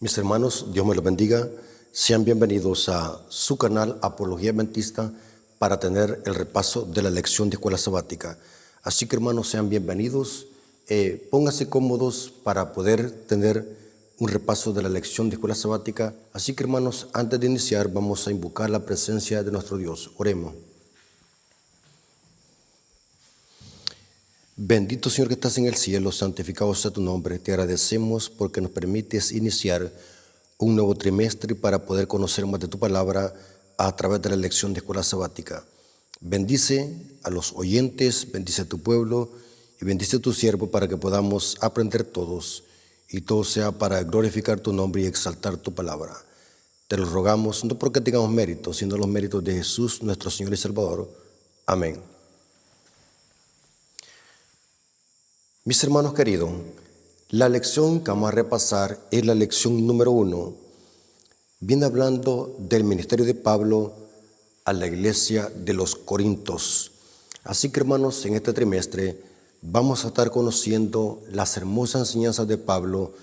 Mis hermanos, Dios me los bendiga. Sean bienvenidos a su canal Apología Adventista para tener el repaso de la lección de escuela sabática. Así que, hermanos, sean bienvenidos. Pónganse cómodos para poder tener un repaso de la lección de escuela sabática. Así que, hermanos, antes de iniciar, vamos a invocar la presencia de nuestro Dios. Oremos. Bendito Señor que estás en el cielo, santificado sea tu nombre. Te agradecemos porque nos permites iniciar un nuevo trimestre para poder conocer más de tu palabra a través de la lección de escuela sabática. Bendice a los oyentes, bendice a tu pueblo y bendice a tu siervo para que podamos aprender todos y todo sea para glorificar tu nombre y exaltar tu palabra. Te lo rogamos no porque tengamos méritos, sino los méritos de Jesús, nuestro Señor y Salvador. Amén. Mis hermanos queridos, la lección que vamos a repasar es la lección número 1. Viene hablando del ministerio de Pablo a la iglesia de los Corintios. Así que, hermanos, en este trimestre vamos a estar conociendo las hermosas enseñanzas de Pablo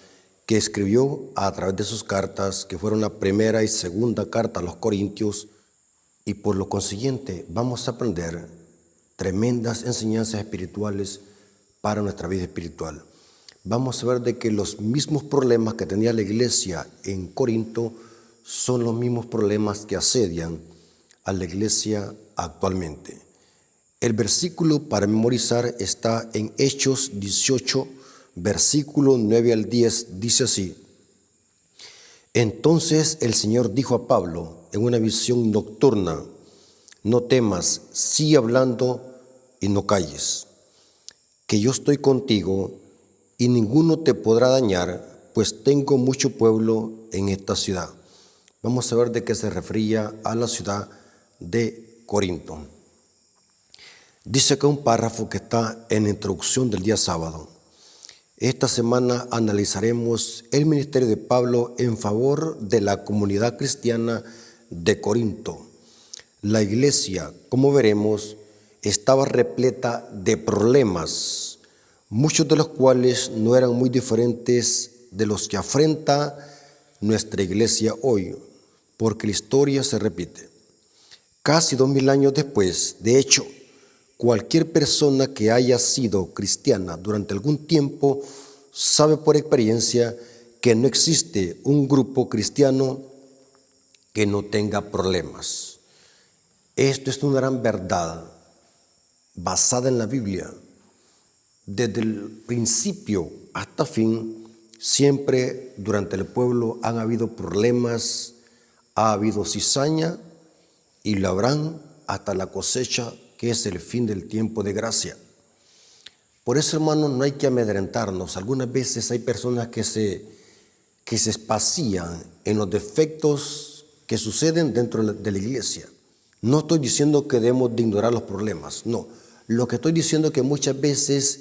que escribió a través de sus cartas, que fueron la primera y segunda carta a los Corintios, y por lo consiguiente vamos a aprender tremendas enseñanzas espirituales para nuestra vida espiritual. Vamos a ver de que los mismos problemas que tenía la iglesia en Corinto son los mismos problemas que asedian a la iglesia actualmente. El versículo para memorizar está en Hechos 18, versículo 9 al 10, dice así: Entonces el Señor dijo a Pablo en una visión nocturna: No temas, sigue hablando y no calles, que yo estoy contigo y ninguno te podrá dañar, pues tengo mucho pueblo en esta ciudad. Vamos a ver de qué se refería a la ciudad de Corinto. Dice acá un párrafo que está en la introducción del día sábado. Esta semana analizaremos el ministerio de Pablo en favor de la comunidad cristiana de Corinto. La iglesia, como veremos, estaba repleta de problemas, muchos de los cuales no eran muy diferentes de los que afrenta nuestra iglesia hoy, porque la historia se repite. Casi 2000 años después, de hecho, cualquier persona que haya sido cristiana durante algún tiempo sabe por experiencia que no existe un grupo cristiano que no tenga problemas. Esto es una gran verdad basada en la Biblia. Desde el principio hasta fin, siempre durante el pueblo han habido problemas, ha habido cizaña y lo habrán hasta la cosecha, que es el fin del tiempo de gracia. Por eso, hermanos, no hay que amedrentarnos. Algunas veces hay personas que se espacían en los defectos que suceden dentro de la iglesia. No estoy diciendo que debemos de ignorar los problemas, no. Lo que estoy diciendo es que muchas veces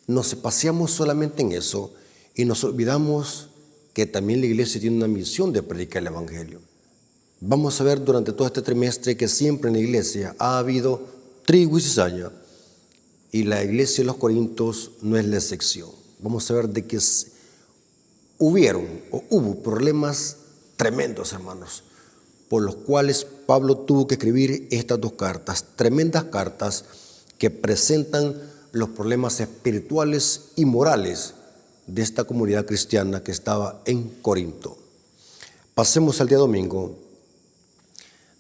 nos paseamos solamente en eso y nos olvidamos que también la iglesia tiene una misión de predicar el evangelio. Vamos a ver durante todo este trimestre que siempre en la iglesia ha habido trigo y cizaña, y la iglesia de los Corintios no es la excepción. Vamos a ver de que hubo problemas tremendos, hermanos, por los cuales Pablo tuvo que escribir estas dos cartas, tremendas cartas que presentan los problemas espirituales y morales de esta comunidad cristiana que estaba en Corinto. Pasemos al día domingo.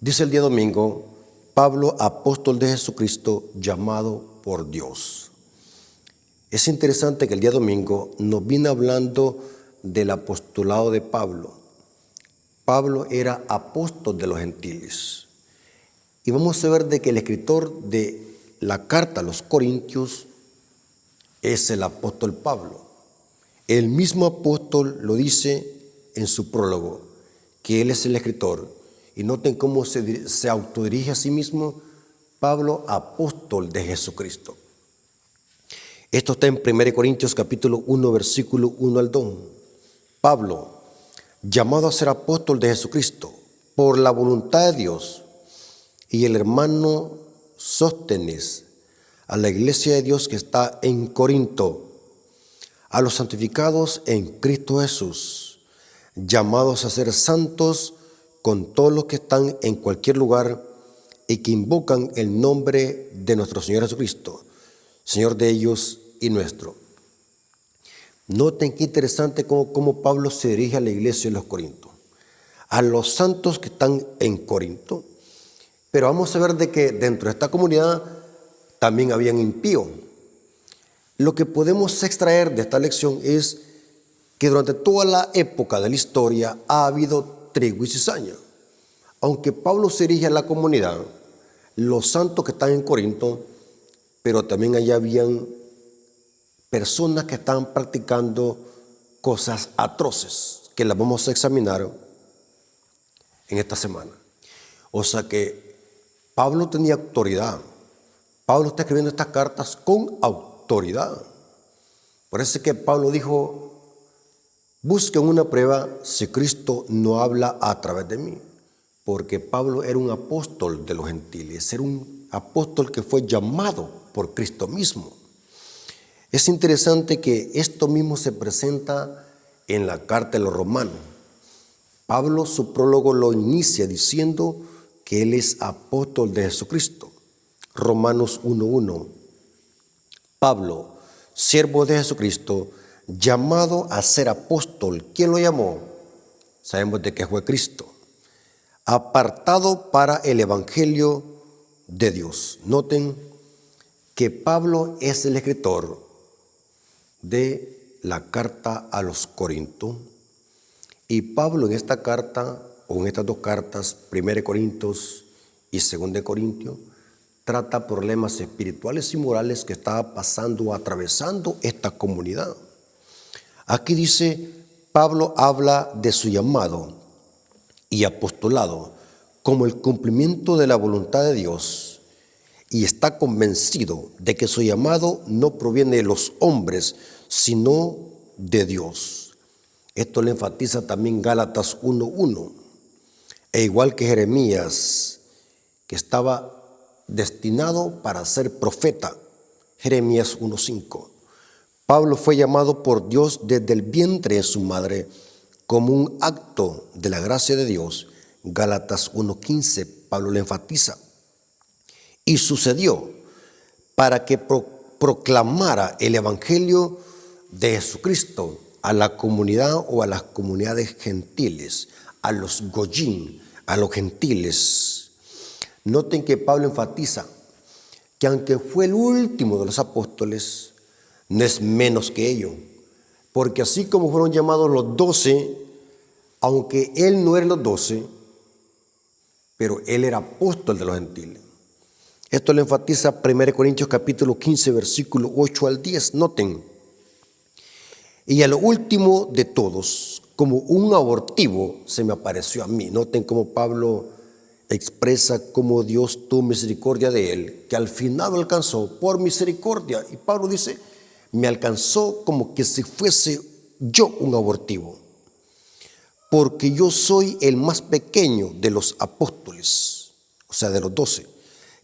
Dice el día domingo: Pablo, apóstol de Jesucristo, llamado por Dios. Es interesante que el día domingo nos viene hablando del apostolado de Pablo. Pablo era apóstol de los gentiles. Y vamos a ver de que el escritor de la carta a los Corintios es el apóstol Pablo. El mismo apóstol lo dice en su prólogo, que él es el escritor. Y noten cómo se autodirige a sí mismo: Pablo, apóstol de Jesucristo. Esto está en 1 Corintios capítulo 1, versículo 1 al 2. Pablo, llamado a ser apóstol de Jesucristo por la voluntad de Dios, y el hermano Sóstenes, a la iglesia de Dios que está en Corinto, a los santificados en Cristo Jesús, llamados a ser santos con todos los que están en cualquier lugar y que invocan el nombre de nuestro Señor Jesucristo, Señor de ellos y nuestro. Noten qué interesante cómo Pablo se dirige a la iglesia de los Corintios, a los santos que están en Corinto. Pero vamos a ver de que dentro de esta comunidad también habían impíos. Lo que podemos extraer de esta lección es que durante toda la época de la historia ha habido trigo y cizaña. Aunque Pablo se dirige a la comunidad, los santos que están en Corinto, pero también allá habían personas que estaban practicando cosas atroces, que las vamos a examinar en esta semana. O sea que Pablo tenía autoridad. Pablo está escribiendo estas cartas con autoridad. Por eso es que Pablo dijo: busquen una prueba si Cristo no habla a través de mí. Porque Pablo era un apóstol de los gentiles, era un apóstol que fue llamado por Cristo mismo. Es interesante que esto mismo se presenta en la carta de los Romanos. Pablo, su prólogo lo inicia diciendo que él es apóstol de Jesucristo. Romanos 1:1. Pablo, siervo de Jesucristo, llamado a ser apóstol. ¿Quién lo llamó? Sabemos de que fue Cristo. Apartado para el evangelio de Dios. Noten que Pablo es el escritor de la carta a los Corintios. Y Pablo en esta carta, o en estas dos cartas, 1 Corintios y 2 Corintios, trata problemas espirituales y morales que estaba pasando o atravesando esta comunidad. Aquí dice, Pablo habla de su llamado y apostolado como el cumplimiento de la voluntad de Dios, y está convencido de que su llamado no proviene de los hombres, sino de Dios. Esto le enfatiza también Gálatas 1:1, e igual que Jeremías, que estaba destinado para ser profeta, Jeremías 1:5. Pablo fue llamado por Dios desde el vientre de su madre como un acto de la gracia de Dios. Gálatas 1:15, Pablo le enfatiza. Y sucedió para que proclamara el evangelio de Jesucristo a la comunidad o a las comunidades gentiles, a los goyim, a los gentiles. Noten que Pablo enfatiza que aunque fue el último de los apóstoles, no es menos que ellos, porque así como fueron llamados los 12, aunque él no era los 12, pero él era apóstol de los gentiles. Esto lo enfatiza 1 Corintios capítulo 15, versículo 8 al 10. Noten. Y a lo último de todos, como un abortivo, se me apareció a mí. Noten cómo Pablo expresa cómo Dios tuvo misericordia de él, que al final lo alcanzó por misericordia. Y Pablo dice, me alcanzó como que si fuese yo un abortivo, porque yo soy el más pequeño de los apóstoles, o sea, de los 12,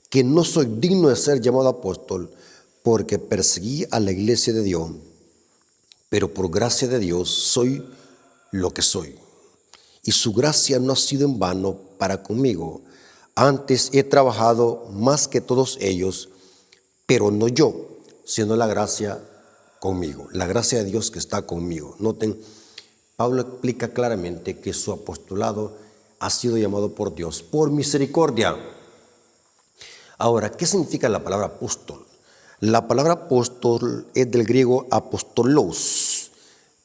que no soy digno de ser llamado apóstol, porque perseguí a la iglesia de Dios, pero por gracia de Dios soy lo que soy. Y su gracia no ha sido en vano para conmigo. Antes he trabajado más que todos ellos, pero no yo, sino la gracia conmigo, la gracia de Dios que está conmigo. Noten, Pablo explica claramente que su apostolado ha sido llamado por Dios, por misericordia. Ahora, ¿qué significa la palabra apóstol? La palabra apóstol es del griego apostolos,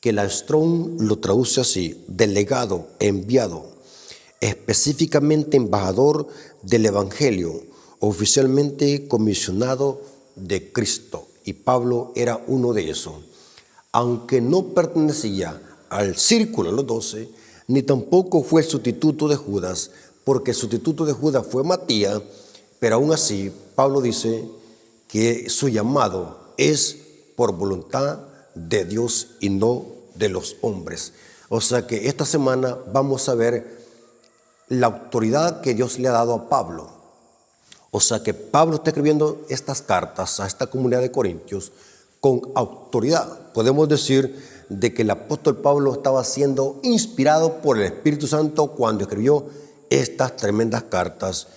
que la Strong lo traduce así, delegado, enviado, específicamente embajador del Evangelio, oficialmente comisionado de Cristo. Y Pablo era uno de esos. Aunque no pertenecía al círculo de los 12, ni tampoco fue el sustituto de Judas, porque el sustituto de Judas fue Matías, pero aún así Pablo dice que su llamado es por voluntad de Dios y no de los hombres. O sea que esta semana vamos a ver la autoridad que Dios le ha dado a Pablo. O sea que Pablo está escribiendo estas cartas a esta comunidad de Corintios con autoridad. Podemos decir de que el apóstol Pablo estaba siendo inspirado por el Espíritu Santo cuando escribió estas tremendas cartas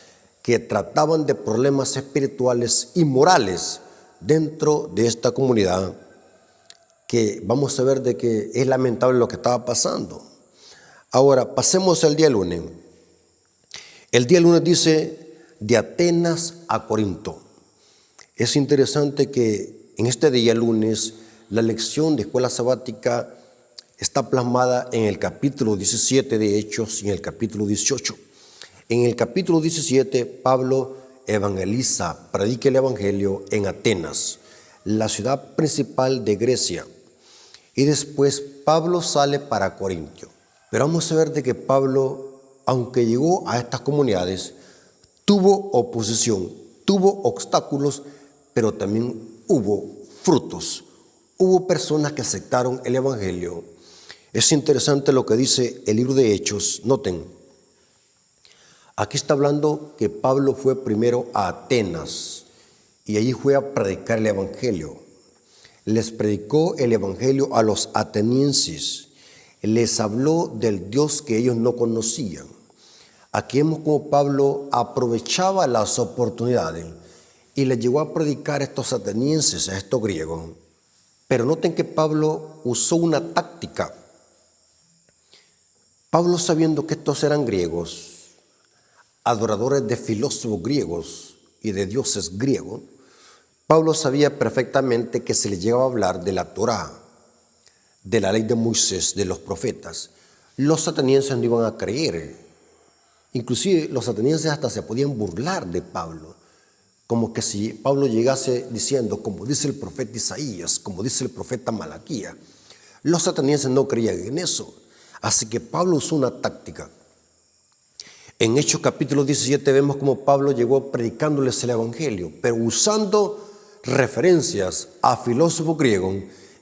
que trataban de problemas espirituales y morales dentro de esta comunidad, que vamos a ver de que es lamentable lo que estaba pasando. Ahora, pasemos al día lunes. El día lunes dice, de Atenas a Corinto. Es interesante que en este día lunes la lección de escuela sabática está plasmada en el capítulo 17 de Hechos y en el capítulo 18. En el capítulo 17, Pablo evangeliza, predica el evangelio en Atenas, la ciudad principal de Grecia. Y después Pablo sale para Corinto. Pero vamos a ver de que Pablo, aunque llegó a estas comunidades, tuvo oposición, tuvo obstáculos, pero también hubo frutos. Hubo personas que aceptaron el evangelio. Es interesante lo que dice el libro de Hechos. Noten, aquí está hablando que Pablo fue primero a Atenas y allí fue a predicar el evangelio. Les predicó el evangelio a los atenienses. Les habló del Dios que ellos no conocían. Aquí vemos cómo Pablo aprovechaba las oportunidades y les llegó a predicar a estos atenienses, a estos griegos. Pero noten que Pablo usó una táctica. Pablo, sabiendo que estos eran griegos, adoradores de filósofos griegos y de dioses griegos, Pablo sabía perfectamente que se les llegaba a hablar de la Torá, de la ley de Moisés, de los profetas. Los atenienses no iban a creer. Inclusive los atenienses hasta se podían burlar de Pablo, como que si Pablo llegase diciendo, como dice el profeta Isaías, como dice el profeta Malaquía. Los atenienses no creían en eso. Así que Pablo usó una táctica. En Hechos capítulo 17 vemos como Pablo llegó predicándoles el evangelio, pero usando referencias a filósofos griegos.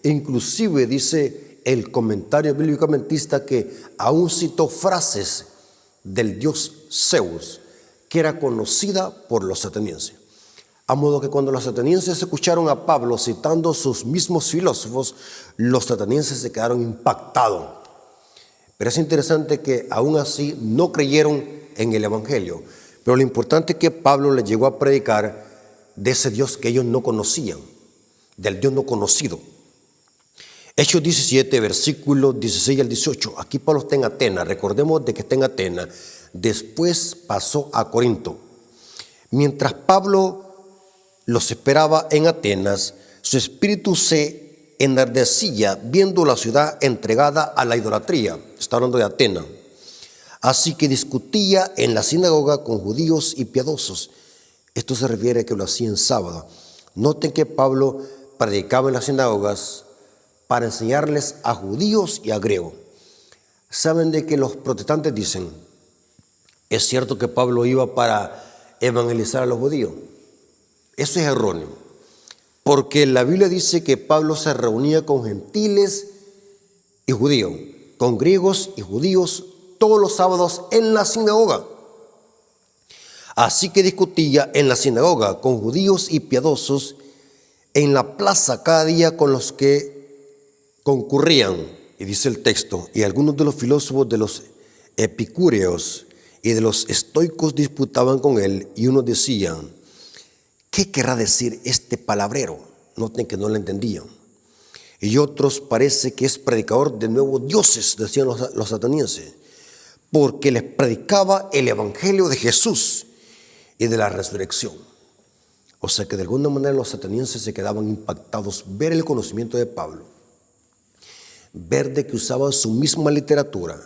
Inclusive dice el comentario bíblico adventista que aún citó frases del dios Zeus, que era conocida por los atenienses. A modo que cuando los atenienses escucharon a Pablo citando sus mismos filósofos, los atenienses se quedaron impactados. Pero es interesante que aún así no creyeron en el evangelio. Pero lo importante es que Pablo les llegó a predicar de ese Dios que ellos no conocían, del Dios no conocido. Hechos 17, versículos 16 al 18. Aquí Pablo está en Atenas. Recordemos de que está en Atenas. Después pasó a Corinto. Mientras Pablo los esperaba en Atenas, su espíritu se enardecía viendo la ciudad entregada a la idolatría. Está hablando de Atenas. Así que discutía en la sinagoga con judíos y piadosos. Esto se refiere a que lo hacía en sábado. Noten que Pablo predicaba en las sinagogas para enseñarles a judíos y a griegos. Saben de que los protestantes dicen, es cierto que Pablo iba para evangelizar a los judíos. Eso es erróneo, porque la Biblia dice que Pablo se reunía con gentiles y judíos, con griegos y judíos, todos los sábados en la sinagoga. Así que discutía en la sinagoga con judíos y piadosos, en la plaza cada día con los que concurrían. Y dice el texto, y algunos de los filósofos de los epicúreos y de los estoicos disputaban con él, y unos decían, ¿qué querrá decir este palabrero? Noten que no lo entendían. Y otros, parece que es predicador de nuevos dioses, decían los atenienses, porque les predicaba el evangelio de Jesús y de la resurrección. O sea que de alguna manera los atenienses se quedaban impactados ver el conocimiento de Pablo, ver de que usaba su misma literatura,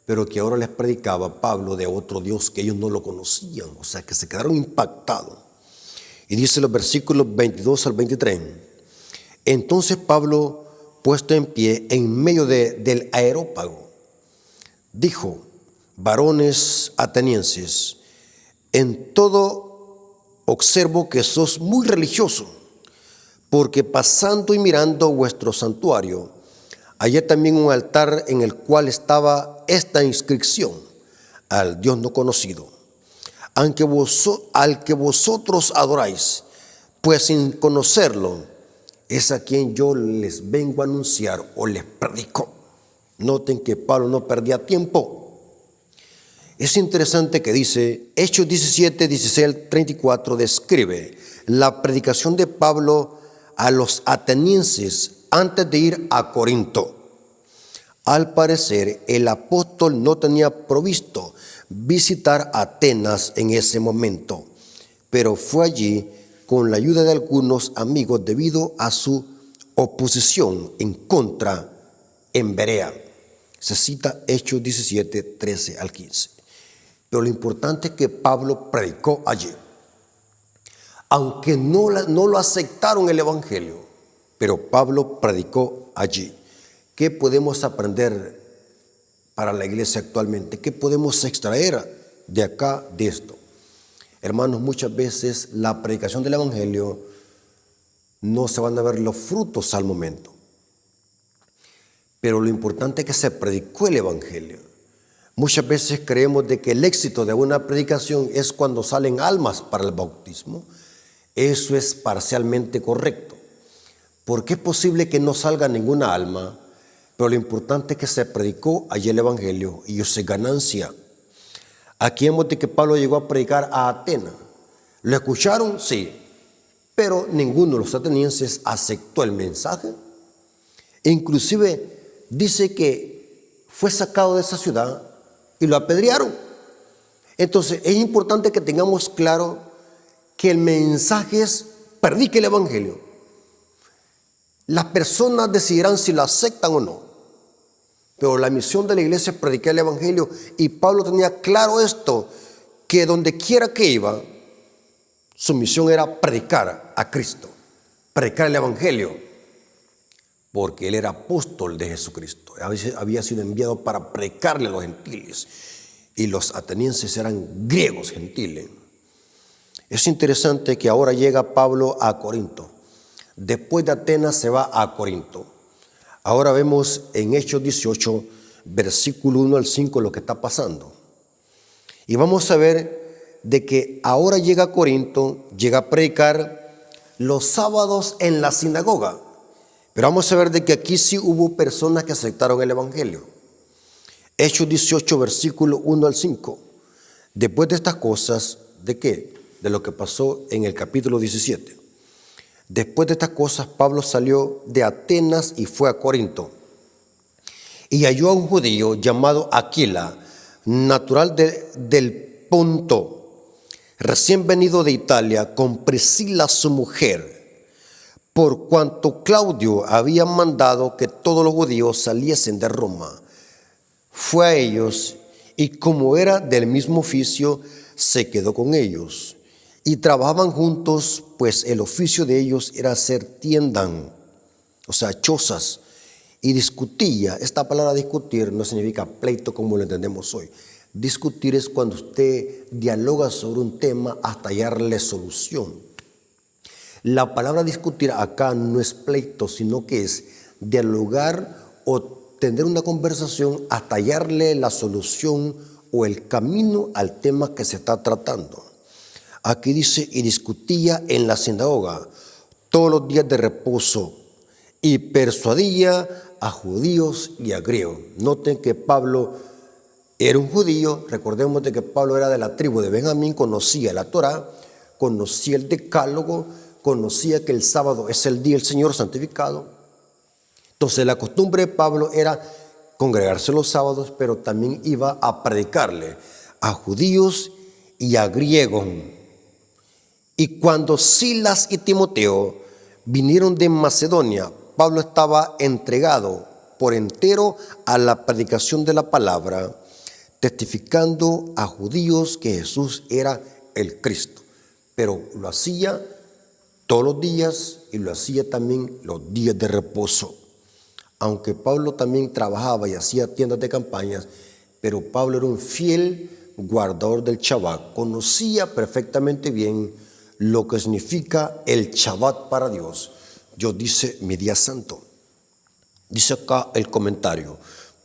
pero que ahora les predicaba Pablo de otro Dios que ellos no lo conocían. O sea que se quedaron impactados. Y dice los versículos 22 al 23. Entonces Pablo, puesto en pie en medio del aerópago, dijo, varones atenienses, en todo observo que sos muy religiosos, porque pasando y mirando vuestro santuario, hallé también un altar en el cual estaba esta inscripción, al Dios no conocido, al que vosotros adoráis, pues sin conocerlo, es a quien yo les vengo a anunciar o les predico. Noten que Pablo no perdía tiempo. Es interesante que dice, Hechos 17, 16 al 34, describe la predicación de Pablo a los atenienses antes de ir a Corinto. Al parecer, el apóstol no tenía provisto visitar Atenas en ese momento, pero fue allí con la ayuda de algunos amigos debido a su oposición en contra en Berea. Se cita Hechos 17, 13 al 15. Pero lo importante es que Pablo predicó allí. Aunque no lo aceptaron el evangelio, pero Pablo predicó allí. ¿Qué podemos aprender para la iglesia actualmente? ¿Qué podemos extraer de acá, de esto? Hermanos, muchas veces la predicación del evangelio no se van a ver los frutos al momento. Pero lo importante es que se predicó el evangelio. Muchas veces creemos de que el éxito de una predicación es cuando salen almas para el bautismo. Eso es parcialmente correcto, porque es posible que no salga ninguna alma, pero lo importante es que se predicó allí el evangelio y eso es ganancia. Aquí vemos de que Pablo llegó a predicar a Atenas. ¿Lo escucharon? Sí, pero ninguno de los atenienses aceptó el mensaje. Inclusive dice que fue sacado de esa ciudad y lo apedrearon. Entonces es importante que tengamos claro que el mensaje es predique el evangelio. Las personas decidirán si lo aceptan o no. Pero la misión de la iglesia es predicar el evangelio. Y Pablo tenía claro esto, que donde quiera que iba, su misión era predicar a Cristo, predicar el evangelio. Porque él era apóstol de Jesucristo. Había sido enviado para predicarle a los gentiles. Y los atenienses eran griegos gentiles. Es interesante que ahora llega Pablo a Corinto. Después de Atenas se va a Corinto. Ahora vemos en Hechos 18, versículo 1 al 5, lo que está pasando. Y vamos a ver de que ahora llega a Corinto, llega a predicar los sábados en la sinagoga. Pero vamos a ver de que aquí sí hubo personas que aceptaron el evangelio. Hechos 18, versículo 1 al 5. Después de estas cosas, ¿de qué? De lo que pasó en el capítulo 17. Después de estas cosas, Pablo salió de Atenas y fue a Corinto. Y halló a un judío llamado Aquila, natural del Ponto, recién venido de Italia, con Priscila su mujer, por cuanto Claudio había mandado que todos los judíos saliesen de Roma. Fue a ellos y como era del mismo oficio, se quedó con ellos. Y trabajaban juntos, pues el oficio de ellos era hacer tiendas, o sea, chozas, y discutía. Esta palabra discutir no significa pleito como lo entendemos hoy. Discutir es cuando usted dialoga sobre un tema hasta hallarle solución. La palabra discutir acá no es pleito, sino que es dialogar o tener una conversación hasta hallarle la solución o el camino al tema que se está tratando. Aquí dice, y discutía en la sinagoga todos los días de reposo y persuadía a judíos y a griegos. Noten que Pablo era un judío, recordemos de que Pablo era de la tribu de Benjamín, conocía la Torá, conocía el decálogo, conocía que el sábado es el día del Señor santificado. Entonces la costumbre de Pablo era congregarse los sábados, pero también iba a predicarle a judíos y a griegos. Y cuando Silas y Timoteo vinieron de Macedonia, Pablo estaba entregado por entero a la predicación de la palabra, testificando a judíos que Jesús era el Cristo. Pero lo hacía todos los días y lo hacía también los días de reposo. Aunque Pablo también trabajaba y hacía tiendas de campañas, pero Pablo era un fiel guardador del Shabbat. Conocía perfectamente bien lo que significa el Shabbat para Dios. Dios dice mi día santo. Dice acá el comentario.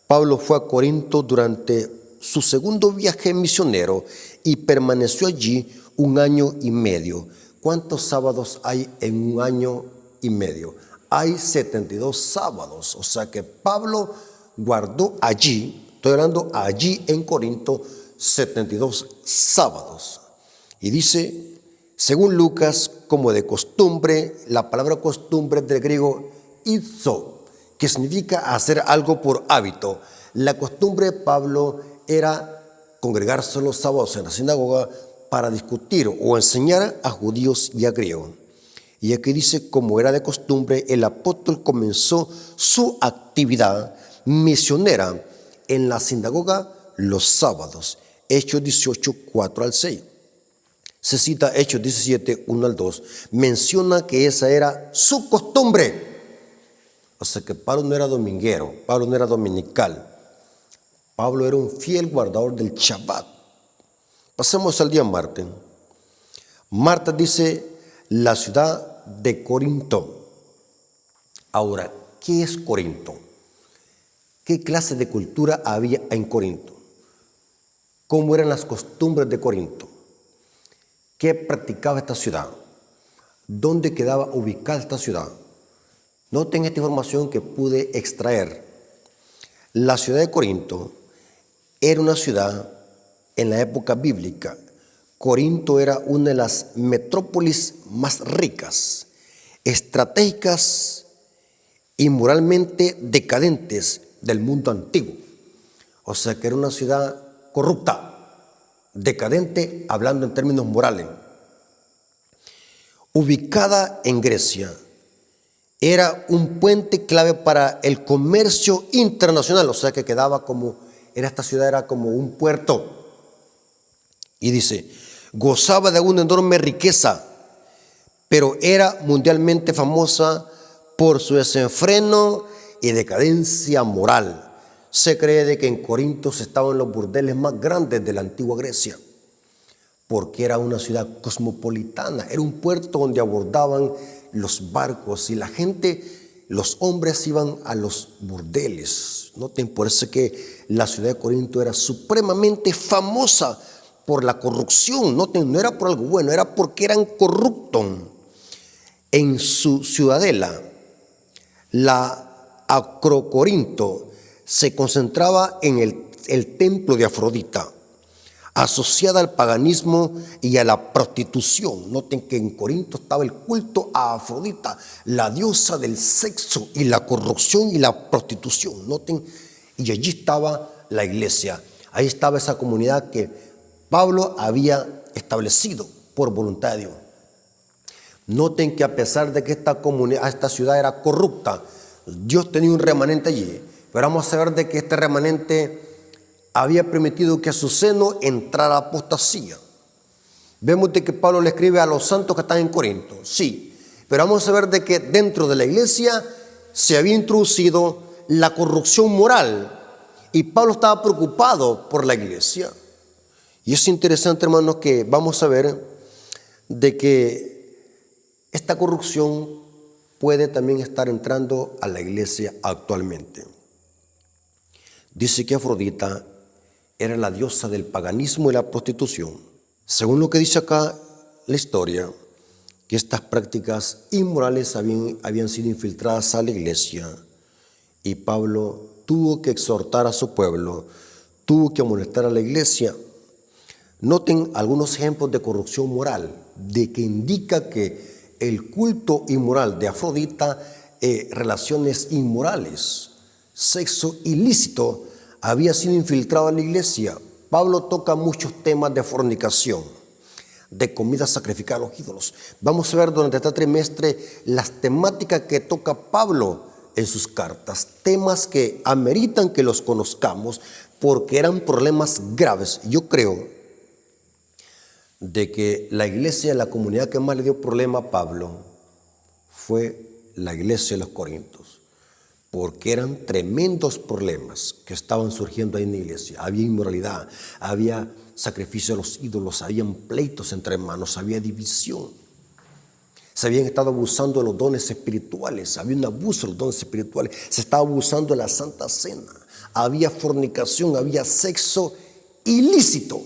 Pablo fue a Corinto durante su segundo viaje misionero y permaneció allí 1 año y medio. ¿Cuántos sábados hay en 1 año y medio? hay 72 sábados. O sea que Pablo guardó allí, estoy hablando allí en Corinto, 72 sábados. Y dice, según Lucas, como de costumbre, la palabra costumbre es del griego izo, que significa hacer algo por hábito. La costumbre de Pablo era congregarse los sábados en la sinagoga para discutir o enseñar a judíos y a griegos. Y aquí dice, como era de costumbre, el apóstol comenzó su actividad misionera en la sinagoga los sábados. Hechos 18, 4 al 6. Se cita Hechos 17, 1 al 2. Menciona que esa era su costumbre. O sea que Pablo no era dominguero, Pablo no era dominical. Pablo era un fiel guardador del Shabbat. Pasemos al día martes. Martes dice la ciudad de Corinto. Ahora, ¿qué es Corinto? ¿Qué clase de cultura había en Corinto? ¿Cómo eran las costumbres de Corinto? ¿Qué practicaba esta ciudad? ¿Dónde quedaba ubicada esta ciudad? Noten esta información que pude extraer. La ciudad de Corinto era una ciudad en la época bíblica. Corinto era una de las metrópolis más ricas, estratégicas y moralmente decadentes del mundo antiguo. O sea que era una ciudad corrupta, decadente, hablando en términos morales. Ubicada en Grecia, era un puente clave para el comercio internacional, o sea que esta ciudad era como un puerto. Y dice, gozaba de una enorme riqueza, pero era mundialmente famosa por su desenfreno y decadencia moral. Se cree de que en Corinto estaban los burdeles más grandes de la antigua Grecia, porque era una ciudad cosmopolitana, era un puerto donde abordaban los barcos y la gente, los hombres iban a los burdeles. Noten, por eso que la ciudad de Corinto era supremamente famosa por la corrupción. Noten, no era por algo bueno, era porque eran corruptos. En su ciudadela, la Acrocorinto, se concentraba en el templo de Afrodita, asociada al paganismo y a la prostitución. Noten que en Corinto estaba el culto a Afrodita, la diosa del sexo y la corrupción y la prostitución. Noten, y allí estaba la iglesia, ahí estaba esa comunidad que Pablo había establecido por voluntad de Dios. Noten que a pesar de que esta ciudad era corrupta, Dios tenía un remanente allí. Pero vamos a ver de que este remanente había permitido que a su seno entrara apostasía. Vemos de que Pablo le escribe a los santos que están en Corinto, sí, pero vamos a ver de que dentro de la iglesia se había introducido la corrupción moral y Pablo estaba preocupado por la iglesia. Y es interesante, hermanos, que vamos a ver de que esta corrupción puede también estar entrando a la iglesia actualmente. Dice que Afrodita era la diosa del paganismo y la prostitución. Según lo que dice acá la historia, que estas prácticas inmorales habían sido infiltradas a la iglesia y Pablo tuvo que exhortar a su pueblo, tuvo que amonestar a la iglesia. Noten algunos ejemplos de corrupción moral, de que indica que el culto inmoral de Afrodita, relaciones inmorales, sexo ilícito, había sido infiltrado en la iglesia. Pablo toca muchos temas de fornicación, de comida sacrificada a los ídolos. Vamos a ver durante este trimestre las temáticas que toca Pablo en sus cartas, temas que ameritan que los conozcamos porque eran problemas graves. Yo creo de que la iglesia, la comunidad que más le dio problema a Pablo fue la iglesia de los Corintios, porque eran tremendos problemas que estaban surgiendo ahí en la iglesia. Había inmoralidad, había sacrificio a los ídolos, habían pleitos entre hermanos, había división. Se habían estado abusando de los dones espirituales, había un abuso de los dones espirituales, se estaba abusando de la Santa Cena, había fornicación, había sexo ilícito.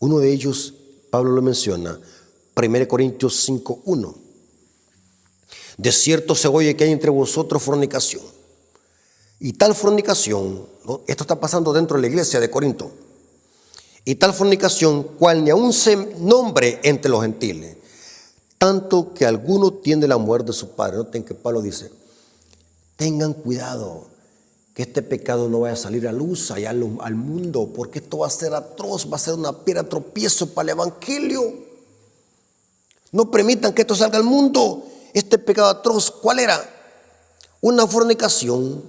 Uno de ellos, Pablo lo menciona, 1 Corintios 5:1. De cierto se oye que hay entre vosotros fornicación. Y tal fornicación, ¿no? Esto está pasando dentro de la iglesia de Corinto. Y tal fornicación, cual ni aún se nombre entre los gentiles, tanto que alguno tiene la muerte de su padre. Noten que Pablo dice, tengan cuidado que este pecado no vaya a salir a luz allá al mundo, porque esto va a ser atroz, va a ser una piedra de tropiezo para el evangelio. No permitan que esto salga al mundo. Este pecado atroz, ¿cuál era? Una fornicación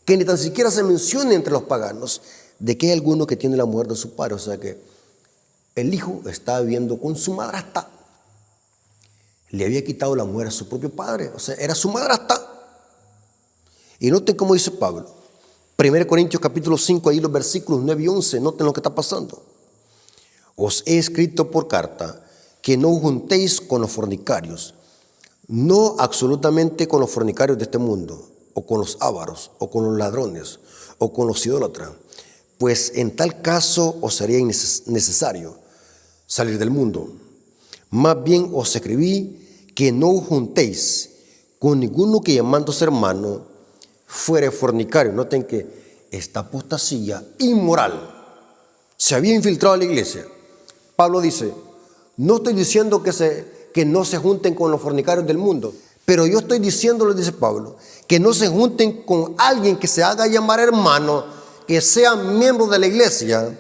que ni tan siquiera se menciona entre los paganos, de que hay alguno que tiene la muerte de su padre. O sea que el hijo estaba viviendo con su madrastra. Le había quitado la mujer a su propio padre, o sea, era su madrastra. Y noten cómo dice Pablo, 1 Corintios capítulo 5, ahí los versículos 9 y 11, noten lo que está pasando. Os he escrito por carta que no juntéis con los fornicarios, no absolutamente con los fornicarios de este mundo, o con los ávaros, o con los ladrones, o con los idólatras, pues en tal caso os sería necesario salir del mundo. Más bien os escribí que no juntéis con ninguno que llamándose hermano fuere fornicario. Noten que esta apostasía inmoral se había infiltrado en la iglesia. Pablo dice, no estoy diciendo que no se junten con los fornicarios del mundo, pero yo estoy diciéndole, dice Pablo, que no se junten con alguien que se haga llamar hermano, que sea miembro de la iglesia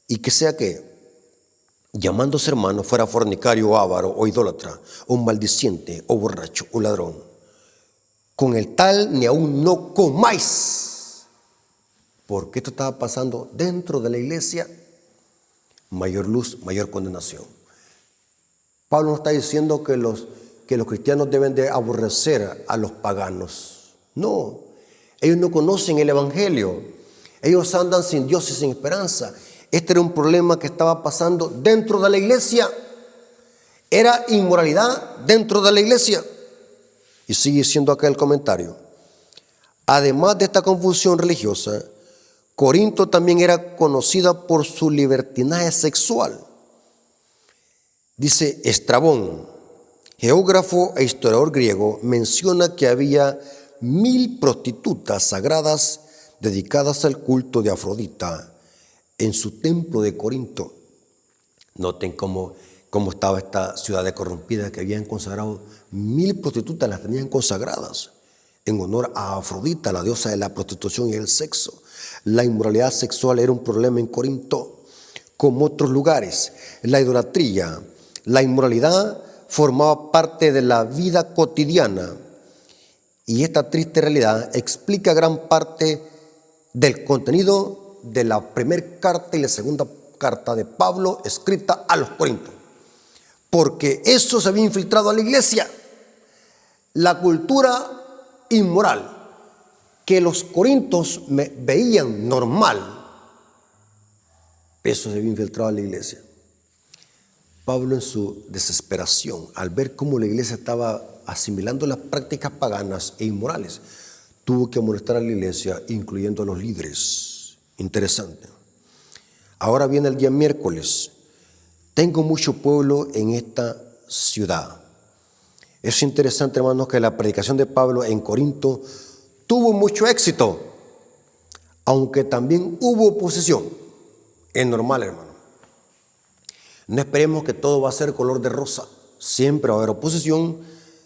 y que sea que, llamándose hermano, fuera fornicario o avaro o idólatra o maldiciente o borracho o ladrón. Con el tal ni aún no comáis, porque esto estaba pasando dentro de la iglesia. Mayor luz, mayor condenación. Pablo no está diciendo que los cristianos deben de aborrecer a los paganos. No, ellos no conocen el evangelio. Ellos andan sin Dios y sin esperanza. Este era un problema que estaba pasando dentro de la iglesia. Era inmoralidad dentro de la iglesia. Y sigue siendo acá el comentario. Además de esta confusión religiosa, Corinto también era conocida por su libertinaje sexual. Dice Estrabón, geógrafo e historiador griego, menciona que había 1000 prostitutas sagradas dedicadas al culto de Afrodita en su templo de Corinto. Noten cómo estaba esta ciudad corrompida, que habían consagrado 1000 prostitutas, las tenían consagradas en honor a Afrodita, la diosa de la prostitución y el sexo. La inmoralidad sexual era un problema en Corinto, como otros lugares. La idolatría, la inmoralidad formaba parte de la vida cotidiana, y esta triste realidad explica gran parte del contenido de la primera carta y la segunda carta de Pablo escrita a los Corintios, porque eso se había infiltrado a la iglesia. La cultura inmoral que los corintios veían normal, eso se había infiltrado a la iglesia. Pablo, en su desesperación, al ver cómo la iglesia estaba asimilando las prácticas paganas e inmorales, tuvo que amonestar a la iglesia, incluyendo a los líderes. Interesante. Ahora viene el día miércoles. Tengo mucho pueblo en esta ciudad. Es interesante, hermanos, que la predicación de Pablo en Corinto tuvo mucho éxito, aunque también hubo oposición. Es normal, hermano. No esperemos que todo va a ser color de rosa. Siempre va a haber oposición.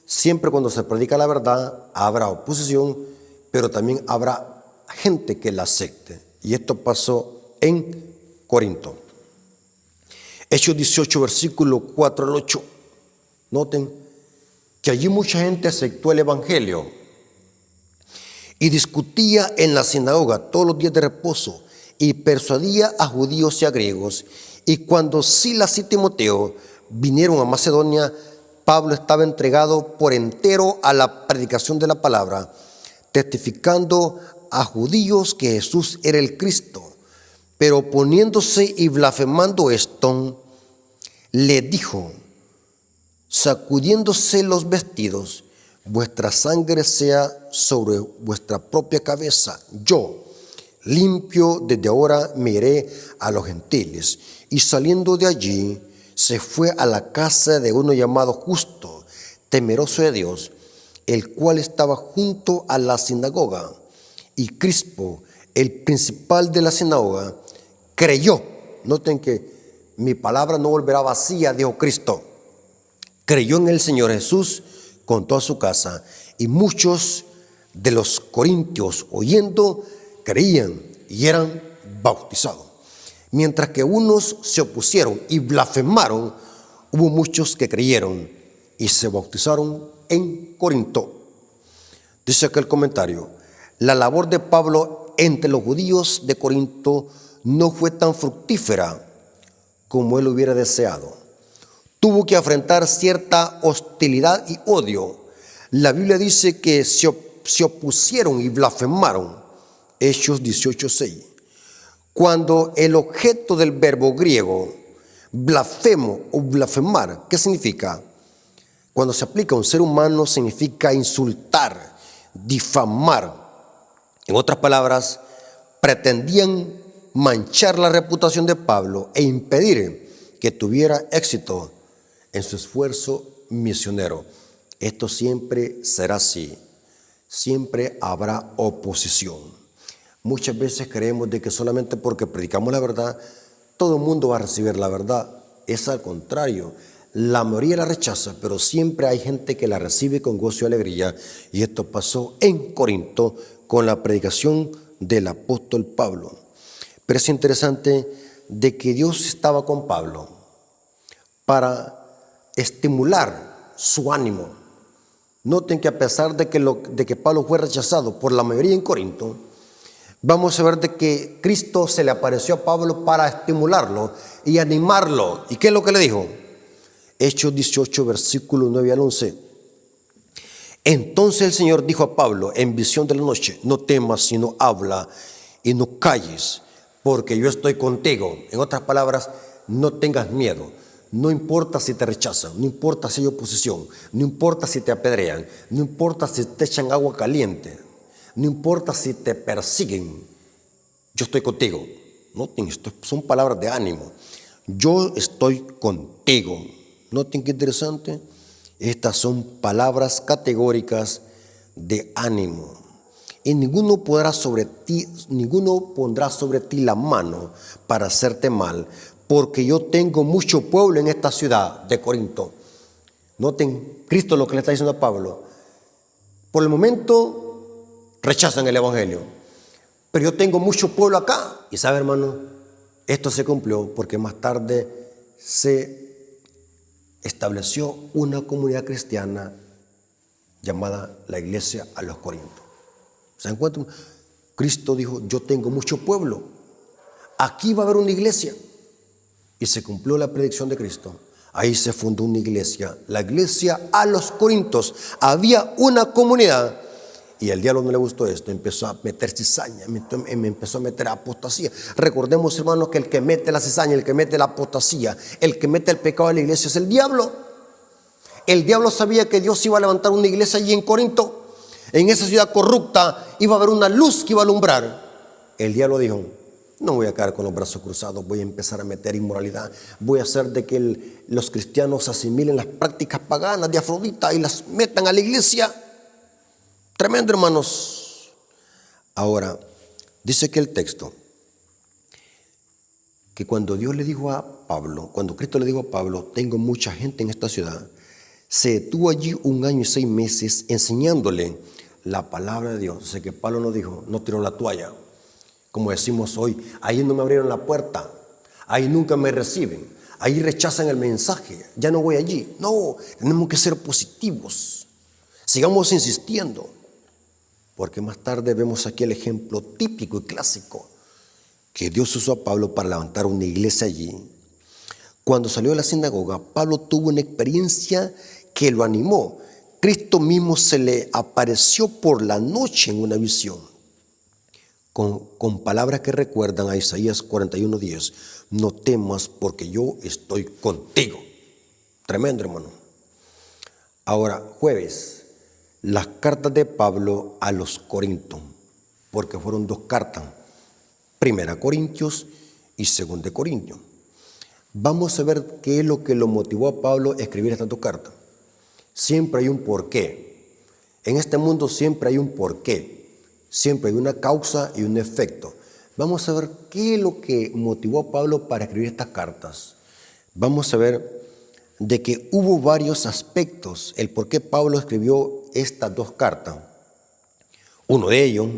Siempre cuando se predica la verdad habrá oposición, pero también habrá gente que la acepte. Y esto pasó en Corinto. Hechos 18, versículo 4 al 8. Noten que allí mucha gente aceptó el evangelio y discutía en la sinagoga todos los días de reposo y persuadía a judíos y a griegos. Y cuando Silas y Timoteo vinieron a Macedonia, Pablo estaba entregado por entero a la predicación de la palabra, testificando a judíos que Jesús era el Cristo. Pero oponiéndose y blasfemando esto, le dijo, sacudiéndose los vestidos, vuestra sangre sea sobre vuestra propia cabeza. Yo, limpio, desde ahora me iré a los gentiles. Y saliendo de allí, se fue a la casa de uno llamado Justo, temeroso de Dios, el cual estaba junto a la sinagoga. Y Crispo, el principal de la sinagoga, creyó. Noten que mi palabra no volverá vacía, dijo Cristo. Creyó en el Señor Jesús con toda su casa. Y muchos de los corintios, oyendo, creían y eran bautizados. Mientras que unos se opusieron y blasfemaron, hubo muchos que creyeron y se bautizaron en Corinto. Dice aquel comentario: la labor de Pablo entre los judíos de Corinto no fue tan fructífera como él hubiera deseado. Tuvo que afrontar cierta hostilidad y odio. La Biblia dice que se opusieron y blasfemaron. Hechos 18:6. Cuando el objeto del verbo griego blasfemo o blasfemar, ¿qué significa? Cuando se aplica a un ser humano significa insultar, difamar. En otras palabras, pretendían manchar la reputación de Pablo e impedir que tuviera éxito en su esfuerzo misionero. Esto siempre será así. Siempre habrá oposición. Muchas veces creemos de que solamente porque predicamos la verdad, todo el mundo va a recibir la verdad. Es al contrario. La mayoría la rechaza, pero siempre hay gente que la recibe con gozo y alegría. Y esto pasó en Corinto con la predicación del apóstol Pablo. Pero es interesante de que Dios estaba con Pablo para estimular su ánimo. Noten que a pesar de que Pablo fue rechazado por la mayoría en Corinto, vamos a ver de que Cristo se le apareció a Pablo para estimularlo y animarlo. ¿Y qué es lo que le dijo? Hechos 18, versículos 9 al 11. Entonces el Señor dijo a Pablo en visión de la noche: no temas, sino habla y no calles, porque yo estoy contigo. En otras palabras, no tengas miedo. No importa si te rechazan, no importa si hay oposición, no importa si te apedrean, no importa si te echan agua caliente, no importa si te persiguen, yo estoy contigo. Noten, esto son palabras de ánimo. Yo estoy contigo. Noten qué interesante. Estas son palabras categóricas de ánimo. Y ninguno pondrá sobre ti la mano para hacerte mal, porque yo tengo mucho pueblo en esta ciudad de Corinto. Noten, Cristo lo que le está diciendo a Pablo. Por el momento rechazan el evangelio, pero yo tengo mucho pueblo acá. Y sabe, hermano, esto se cumplió porque más tarde se estableció una comunidad cristiana llamada la Iglesia a los Corintios. ¿Se dan cuenta? Cristo dijo: yo tengo mucho pueblo, aquí va a haber una iglesia. Y se cumplió la predicción de Cristo. Ahí se fundó una iglesia, la Iglesia a los Corintios. Había una comunidad. Y al diablo no le gustó esto, empezó a meter cizaña, empezó a meter apostasía. Recordemos, hermanos, que el que mete la cizaña, el que mete la apostasía, el que mete el pecado a la iglesia es el diablo. El diablo sabía que Dios iba a levantar una iglesia allí en Corinto. En esa ciudad corrupta iba a haber una luz que iba a alumbrar. El diablo dijo: no voy a quedar con los brazos cruzados, voy a empezar a meter inmoralidad, voy a hacer de que los cristianos asimilen las prácticas paganas de Afrodita y las metan a la iglesia. Tremendo, hermanos. Ahora, dice que el texto, que cuando Dios le dijo a Pablo, cuando Cristo le dijo a Pablo: tengo mucha gente en esta ciudad, se detuvo allí 1 año y 6 meses enseñándole la palabra de Dios. O sea que Pablo no dijo, no tiró la toalla, como decimos hoy: ahí no me abrieron la puerta, ahí nunca me reciben, ahí rechazan el mensaje, ya no voy allí. No, tenemos que ser positivos, sigamos insistiendo, porque más tarde vemos aquí el ejemplo típico y clásico que Dios usó a Pablo para levantar una iglesia allí. Cuando salió de la sinagoga, Pablo tuvo una experiencia que lo animó. Cristo mismo se le apareció por la noche en una visión, con palabras que recuerdan a Isaías 41:10. No temas, porque yo estoy contigo. Tremendo, hermano. Ahora, jueves, las cartas de Pablo a los Corintios, porque fueron 2 cartas, 1 Corintios y 2 Corintios. Vamos a ver qué es lo que lo motivó a Pablo a escribir estas 2 cartas. siempre hay un porqué. En este mundo siempre hay un porqué. Siempre hay una causa y un efecto. Vamos a ver qué es lo que motivó a Pablo para escribir estas cartas. Vamos a ver de que hubo varios aspectos, el por qué Pablo escribió estas dos cartas. Uno de ellos,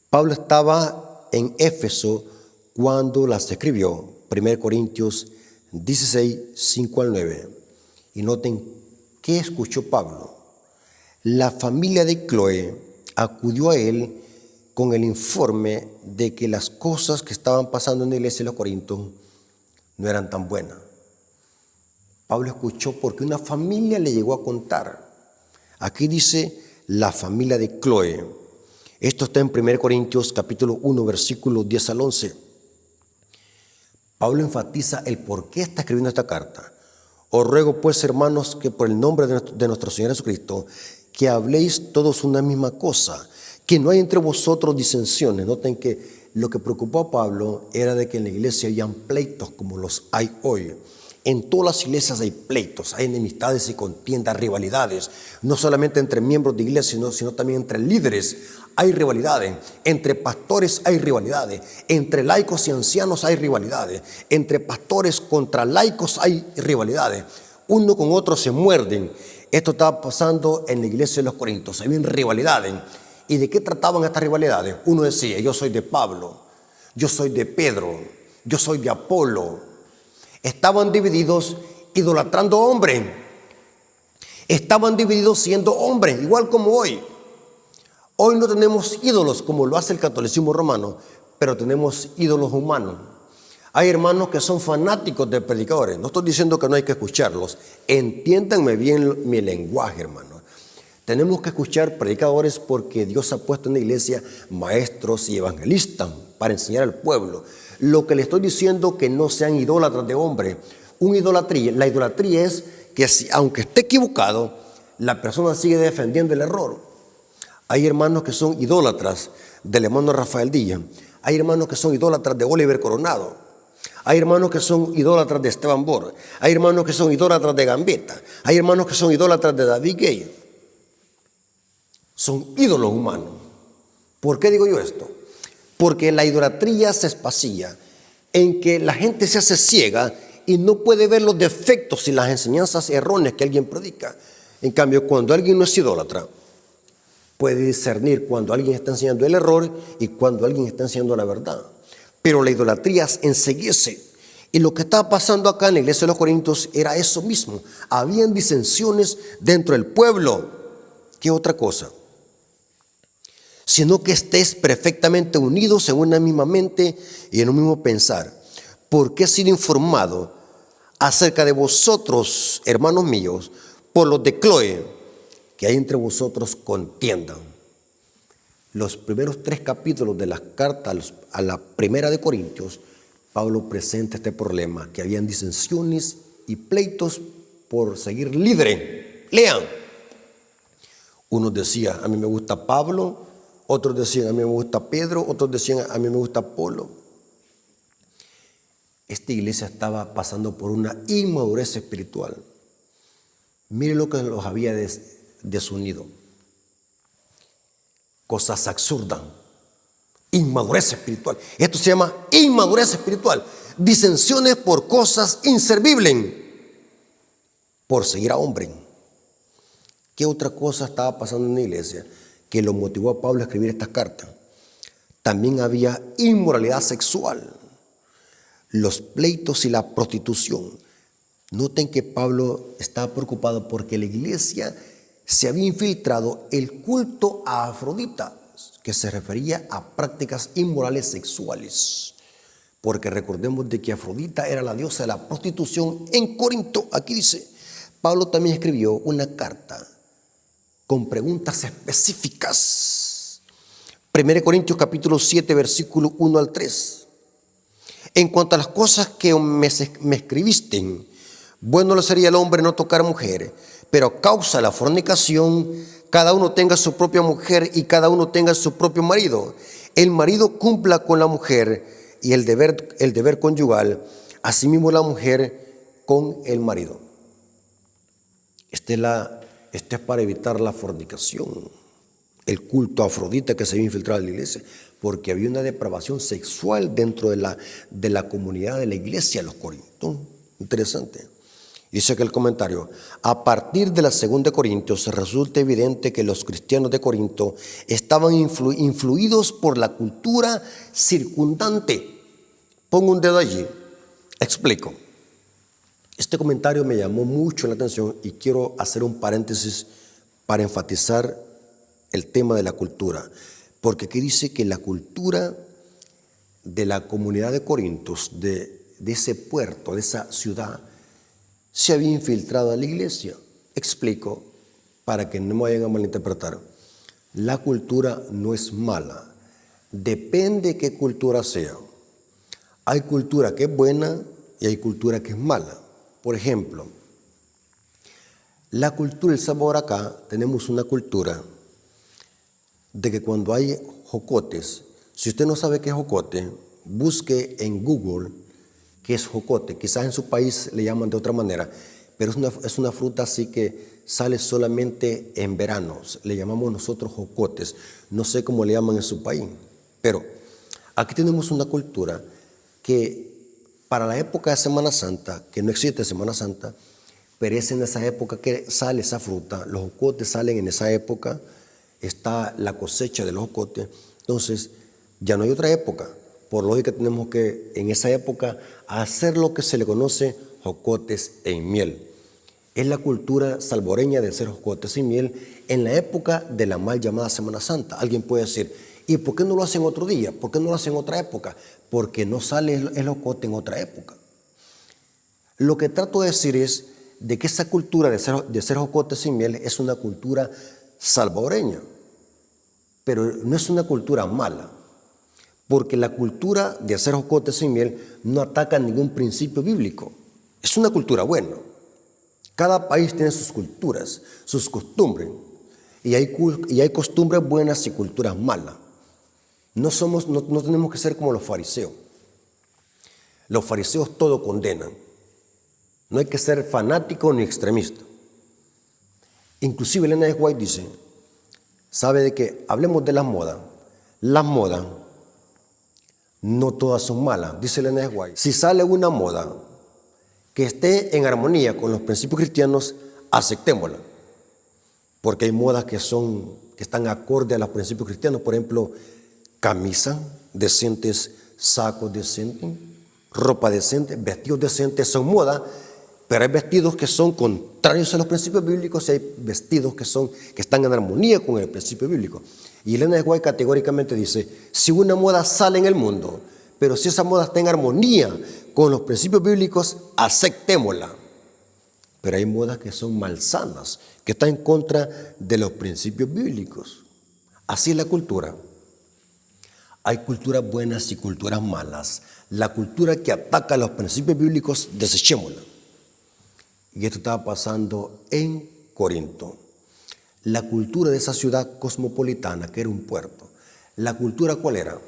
Pablo estaba en Éfeso cuando las escribió, 1 Corintios 16, 5 al 9. Y noten qué escuchó Pablo. La familia de Cloé acudió a él con el informe de que las cosas que estaban pasando en la iglesia de los Corintios no eran tan buenas. Pablo escuchó porque una familia le llegó a contar. Aquí dice la familia de Cloé. Esto está en 1 Corintios capítulo 1, versículos 10 al 11. Pablo enfatiza el por qué está escribiendo esta carta. Os ruego pues, hermanos, que por el nombre de nuestro Señor Jesucristo, que habléis todos una misma cosa, que no hay entre vosotros disensiones. Noten que lo que preocupó a Pablo era de que en la iglesia habían pleitos como los hay hoy. En todas las iglesias hay pleitos, hay enemistades y contiendas, rivalidades, no solamente entre miembros de iglesia, sino también entre líderes. Hay rivalidades, entre pastores hay rivalidades, entre laicos y ancianos hay rivalidades, entre pastores contra laicos hay rivalidades. Uno con otro se muerden. Esto estaba pasando en la iglesia de los Corintios, había rivalidades. ¿Y de qué trataban estas rivalidades? Uno decía, yo soy de Pablo, yo soy de Pedro, yo soy de Apolo. Estaban divididos idolatrando hombres. Estaban divididos siendo hombres, igual como hoy. Hoy no tenemos ídolos como lo hace el catolicismo romano, pero tenemos ídolos humanos. Hay hermanos que son fanáticos de predicadores. No estoy diciendo que no hay que escucharlos. Entiéndanme bien mi lenguaje, hermano. Tenemos que escuchar predicadores porque Dios ha puesto en la iglesia maestros y evangelistas para enseñar al pueblo. Lo que le estoy diciendo es que no sean idólatras de hombre. La idolatría es que aunque esté equivocado, la persona sigue defendiendo el error. Hay hermanos que son idólatras del hermano Rafael Díaz. Hay hermanos que son idólatras de Oliver Coronado. Hay hermanos que son idólatras de Esteban Bor. Hay hermanos que son idólatras de Gambetta. Hay hermanos que son idólatras de David Gay. Son ídolos humanos. ¿Por qué digo yo esto? Porque la idolatría se espacía en que la gente se hace ciega y no puede ver los defectos y las enseñanzas erróneas que alguien predica. En cambio, cuando alguien no es idólatra, puede discernir cuando alguien está enseñando el error y cuando alguien está enseñando la verdad. Pero la idolatría enceguece. Y lo que estaba pasando acá en la iglesia de los Corintios era eso mismo. Habían disensiones dentro del pueblo. ¿Qué otra cosa? Sino que estéis perfectamente unidos en una misma mente y en un mismo pensar. Porque he sido informado acerca de vosotros, hermanos míos, por los de Cloé, que hay entre vosotros contiendan. Los primeros 3 capítulos de las cartas a la primera de Corintios, Pablo presenta este problema, que habían disensiones y pleitos por seguir líderes. Lean. Unos decían, a mí me gusta Pablo. Otros decían, a mí me gusta Pedro. Otros decían, a mí me gusta Apolo. Esta iglesia estaba pasando por una inmadurez espiritual. Mire lo que los había desunido. Cosas absurdas. Inmadurez espiritual. Esto se llama inmadurez espiritual. Disensiones por cosas inservibles. Por seguir a hombre. ¿Qué otra cosa estaba pasando en la iglesia que lo motivó a Pablo a escribir estas cartas? También había inmoralidad sexual, los pleitos y la prostitución. Noten que Pablo estaba preocupado porque la iglesia se había infiltrado el culto a Afrodita, que se refería a prácticas inmorales sexuales. Porque recordemos de que Afrodita era la diosa de la prostitución en Corinto. Aquí dice, Pablo también escribió una carta con preguntas específicas. 1 Corintios capítulo 7, versículo 1 al 3. En cuanto a las cosas que me escribiste, bueno le sería al hombre no tocar mujer, pero a causa de la fornicación, cada uno tenga su propia mujer y cada uno tenga su propio marido. El marido cumpla con la mujer y el deber conyugal, asimismo la mujer con el marido. Esto es para evitar la fornicación, el culto a Afrodita que se había infiltrado en la iglesia, porque había una depravación sexual dentro de la comunidad de la iglesia de los Corintios. Interesante. Dice que el comentario, a partir de la 2 Corintios resulta evidente que los cristianos de Corinto estaban influidos por la cultura circundante. Pongo un dedo allí, explico. Este comentario me llamó mucho la atención y quiero hacer un paréntesis para enfatizar el tema de la cultura, porque aquí dice que la cultura de la comunidad de Corintios, de ese puerto, de esa ciudad, se había infiltrado a la iglesia. Explico, para que no me vayan a malinterpretar. La cultura no es mala, depende de qué cultura sea. Hay cultura que es buena y hay cultura que es mala. Por ejemplo, la cultura del sabor acá, tenemos una cultura de que cuando hay jocotes, si usted no sabe qué es jocote, busque en Google qué es jocote. Quizás en su país le llaman de otra manera, pero es una fruta así que sale solamente en verano. Le llamamos nosotros jocotes. No sé cómo le llaman en su país, pero aquí tenemos una cultura que para la época de Semana Santa, que no existe Semana Santa, pero es en esa época que sale esa fruta. Los jocotes salen en esa época, está la cosecha de los jocotes. Entonces, ya no hay otra época. Por lógica tenemos que en esa época hacer lo que se le conoce jocotes en miel. Es la cultura salvadoreña de hacer jocotes en miel en la época de la mal llamada Semana Santa. Alguien puede decir, ¿y por qué no lo hacen otro día? ¿Por qué no lo hacen en otra época? Porque no sale el jocote en otra época. Lo que trato de decir es de que esa cultura de hacer jocotes sin miel es una cultura salvadoreña, pero no es una cultura mala, porque la cultura de hacer jocotes sin miel no ataca ningún principio bíblico. Es una cultura buena. Cada país tiene sus culturas, sus costumbres, y hay costumbres buenas y culturas malas. No tenemos que ser como los fariseos. Los fariseos todo condenan. No hay que ser fanático ni extremista. Inclusive Elena de White dice, sabe de que hablemos de las modas. Las modas no todas son malas, dice Elena de White. Si sale una moda que esté en armonía con los principios cristianos, aceptémosla. Porque hay modas que están acorde a los principios cristianos. Por ejemplo, camisas decentes, sacos decentes, ropa decente, vestidos decentes son moda, pero hay vestidos que son contrarios a los principios bíblicos y hay vestidos que están en armonía con el principio bíblico. Y Elena de White categóricamente dice, si una moda sale en el mundo, pero si esa moda está en armonía con los principios bíblicos, aceptémosla. Pero hay modas que son malsanas, que están en contra de los principios bíblicos. Así es la cultura. Hay culturas buenas y culturas malas. La cultura que ataca los principios bíblicos, desechémosla. Y esto estaba pasando en Corinto. La cultura de esa ciudad cosmopolitana, que era un puerto. ¿La cultura cuál era?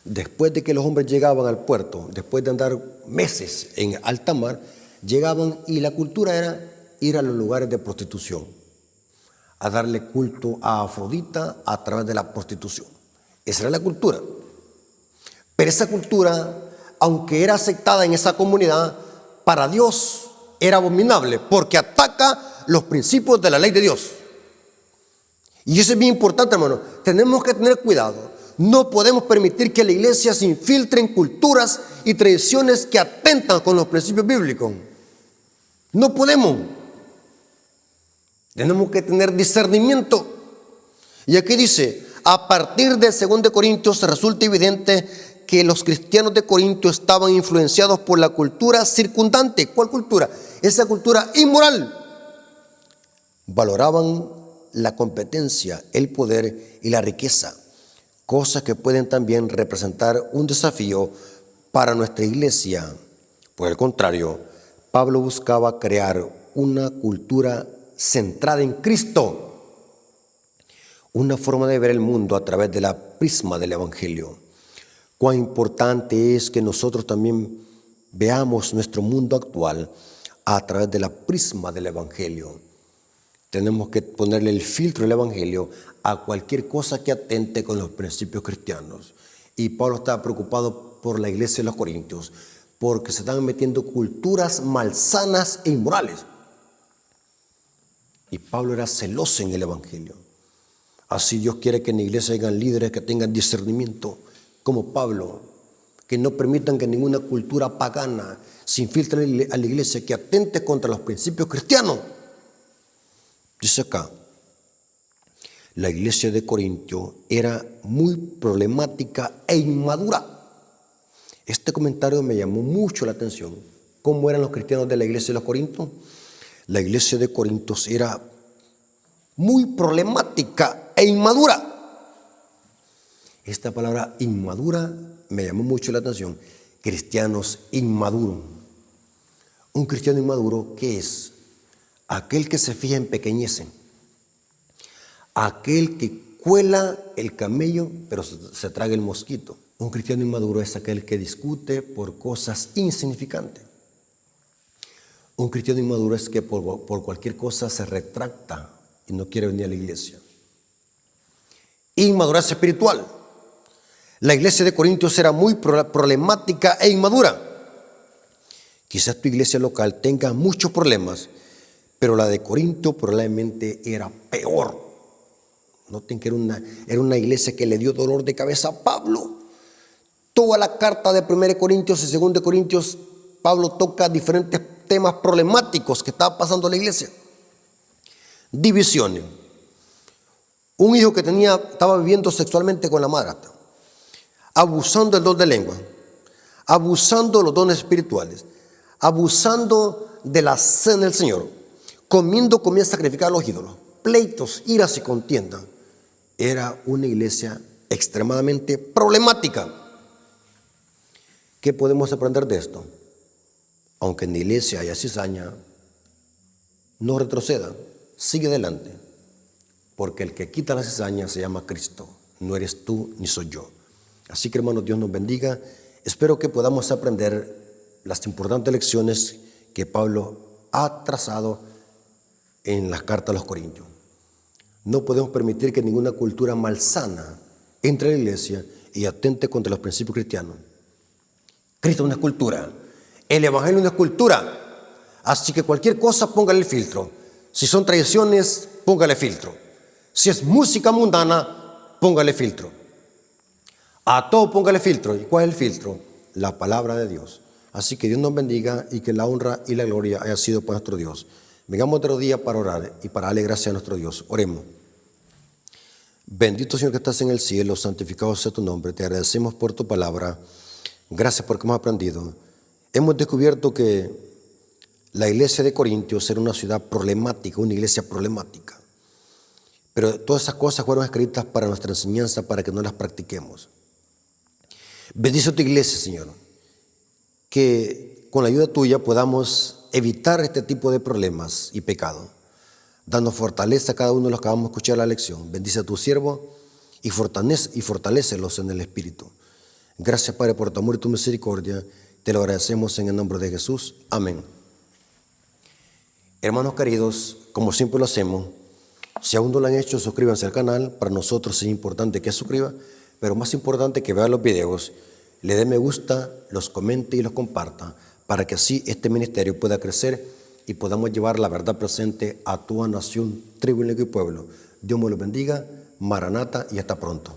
Después de que los hombres llegaban al puerto, después de andar meses en alta mar, llegaban y la cultura era ir a los lugares de prostitución, a darle culto a Afrodita a través de la prostitución. Esa era la cultura. Pero esa cultura, aunque era aceptada en esa comunidad, para Dios era abominable porque ataca los principios de la ley de Dios. Y eso es bien importante, hermano. Tenemos que tener cuidado. No podemos permitir que la iglesia se infiltre en culturas y tradiciones que atentan con los principios bíblicos. No podemos. Tenemos que tener discernimiento. Y aquí dice, a partir de 2 Corintios resulta evidente que los cristianos de Corinto estaban influenciados por la cultura circundante. ¿Cuál cultura? Esa cultura inmoral. Valoraban la competencia, el poder y la riqueza, cosas que pueden también representar un desafío para nuestra iglesia. Por el contrario, Pablo buscaba crear una cultura centrada en Cristo, una forma de ver el mundo a través de la prisma del Evangelio. Cuán importante es que nosotros también veamos nuestro mundo actual a través de la prisma del Evangelio. tenemos que ponerle el filtro del Evangelio a cualquier cosa que atente con los principios cristianos. Y Pablo estaba preocupado por la iglesia de los Corintios, porque se estaban metiendo culturas malsanas e inmorales. Y Pablo era celoso en el Evangelio. Así Dios quiere que en la iglesia hayan líderes que tengan discernimiento, como Pablo, que no permitan que ninguna cultura pagana se infiltre a la iglesia, que atente contra los principios cristianos. Dice acá, la iglesia de Corintio era muy problemática e inmadura. Este comentario me llamó mucho la atención. ¿Cómo eran los cristianos de la iglesia de los Corintios? La iglesia de Corintios era muy problemática e inmadura. Esta palabra inmadura me llamó mucho la atención. Cristianos inmaduros. Un cristiano inmaduro, ¿qué es? Aquel que se fija en pequeñeces. Aquel que cuela el camello, pero se traga el mosquito. Un cristiano inmaduro es aquel que discute por cosas insignificantes. Un cristiano inmaduro es que por cualquier cosa se retracta y no quiere venir a la iglesia. Inmadurez espiritual. La iglesia de Corintios era muy problemática e inmadura. Quizás tu iglesia local tenga muchos problemas, pero la de Corinto probablemente era peor. Noten que era una iglesia que le dio dolor de cabeza a Pablo. Toda la carta de 1 Corintios y 2 Corintios, Pablo toca diferentes temas problemáticos que estaba pasando en la iglesia. Divisiones. Un hijo que estaba viviendo sexualmente con la madrastra, abusando del don de lengua, abusando de los dones espirituales, abusando de la cena del Señor, comiendo comida sacrificada a los ídolos, pleitos, iras y contienda. Era una iglesia extremadamente problemática. ¿Qué podemos aprender de esto? Aunque en la iglesia haya cizaña, no retroceda, sigue adelante, porque el que quita la cizaña se llama Cristo, no eres tú ni soy yo. Así que, hermanos, Dios nos bendiga. Espero que podamos aprender las importantes lecciones que Pablo ha trazado en las cartas a los Corintios. No podemos permitir que ninguna cultura malsana entre a la iglesia y atente contra los principios cristianos. Cristo es una escultura, el Evangelio es una escultura, así que cualquier cosa póngale el filtro. Si son tradiciones, póngale filtro. Si es música mundana, póngale filtro. A todo póngale filtro. ¿Y cuál es el filtro? La palabra de Dios. Así que Dios nos bendiga y que la honra y la gloria haya sido para nuestro Dios. Vengamos otro día para orar y para darle gracias a nuestro Dios. Oremos. Bendito Señor que estás en el cielo, santificado sea tu nombre. Te agradecemos por tu palabra. Gracias porque hemos aprendido. Hemos descubierto que la iglesia de Corintios era una ciudad problemática, una iglesia problemática. Pero todas esas cosas fueron escritas para nuestra enseñanza, para que no las practiquemos. Bendice tu iglesia, Señor, que con la ayuda tuya podamos evitar este tipo de problemas y pecados. Danos fortaleza a cada uno de los que vamos a escuchar la lección. Bendice a tu siervo y fortalécelos en el Espíritu. Gracias, Padre, por tu amor y tu misericordia. Te lo agradecemos en el nombre de Jesús. Amén. Hermanos queridos, como siempre lo hacemos, si aún no lo han hecho, suscríbanse al canal. Para nosotros es importante que suscriba, pero más importante que vean los videos, le dé me gusta, los comente y los comparta, para que así este ministerio pueda crecer y podamos llevar la verdad presente a toda nación, tribu, lengua y pueblo. Dios me los bendiga, Maranata, y hasta pronto.